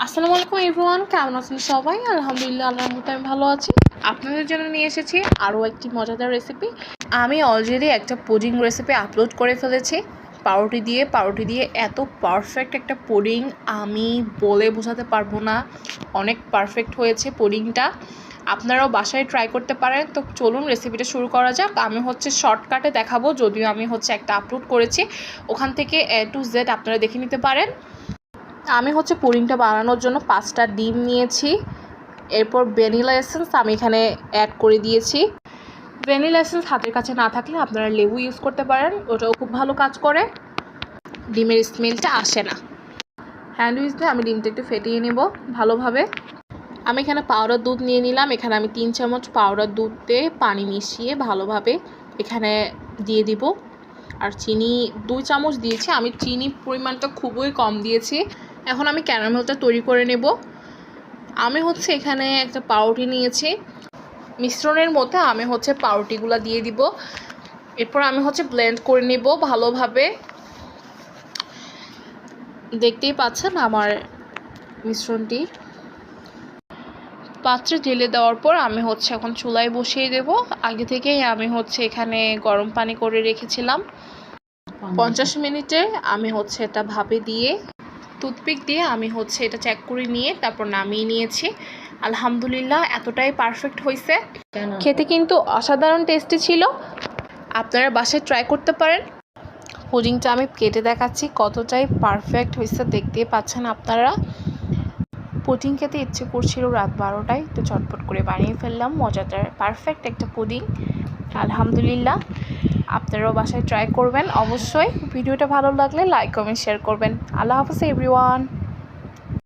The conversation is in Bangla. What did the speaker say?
আসসালামু আলাইকুম এভরিওয়ান, কেমন আছেন সবাই? আলহামদুলিল্লাহ, আল্লাহর রহমতে আমি ভালো আছি। আপনাদের জন্য নিয়ে এসেছি আরও একটি মজাদার রেসিপি। আমি অলরেডি একটা পুডিং রেসিপি আপলোড করে ফেলেছি পাউরুটি দিয়ে এত পারফেক্ট একটা পুডিং আমি বলে বোঝাতে পারবো না। অনেক পারফেক্ট হয়েছে পুডিংটা, আপনারাও বাসায় ট্রাই করতে পারেন। তো চলুন রেসিপিটা শুরু করা যাক। আমি শর্টকাটে দেখাবো, যদিও আমি একটা আপলোড করেছি, ওখান থেকে A to Z আপনারা দেখে নিতে পারেন। আমি পুডিংটা বানানোর জন্য 5টা ডিম নিয়েছি। এরপর ভ্যানিলা এসেন্স আমি এখানে অ্যাড করে দিয়েছি। ভ্যানিলা এসেন্স হাতের কাছে না থাকলে আপনারা লেবু ইউজ করতে পারেন, ওটাও খুব ভালো কাজ করে, ডিমের স্মেলটা আসে না। হ্যান্ড উইচ দিয়ে আমি ডিমটা একটু ফেটিয়ে নেব ভালোভাবে। আমি এখানে পাউডার দুধ নিয়ে নিলাম। এখানে আমি 3 চামচ পাউডার দুধে পানি মিশিয়ে ভালোভাবে এখানে দিয়ে দিব। আর চিনি 2 চামচ দিয়েছি। আমি চিনি পরিমাণটা খুবই কম দিয়েছি। এখন আমি ক্যারামেলটা তৈরি করে নেব। আমি এখানে একটা পাউরুটি নিয়েছি। মিশ্রণের মধ্যে আমি পাউরুটিগুলো দিয়ে দিব। এরপর আমি ব্লেন্ড করে নেব ভালোভাবে। দেখতেই পাচ্ছেন আমার মিশ্রণটি। পাত্রে ঢেলে দেওয়ার পর আমি এখন চুলায় বসিয়ে দেব। আগে থেকেই আমি এখানে গরম পানি করে রেখেছিলাম। 50 মিনিটে আমি এটা ভাপে দিয়ে টুথপিক দিয়ে আমি এটা চেক করে নিয়ে তারপর নামিয়ে নিয়েছি। আলহামদুলিল্লাহ, এতটাই পারফেক্ট হয়েছে। খেতে কিন্তু অসাধারণ টেস্টি ছিল। আপনারা বাসায় ট্রাই করতে পারেন। পুডিংটা আমি কেটে দেখাচ্ছি কতটাই পারফেক্ট হয়েছে, দেখতেই পাচ্ছেন আপনারা। পুডিং খেতে ইচ্ছে করছিল রাত 12টায়, তো চটপট করে বানিয়ে ফেললাম মজাদার পারফেক্ট একটা পুডিং। আলহামদুলিল্লাহ, আপনারাও বাসায় ট্রাই করবেন অবশ্যই। ভিডিওটা ভালো লাগলে লাইক কমেন্ট শেয়ার করবেন। আল্লাহ হাফেজ এভরিওয়ান।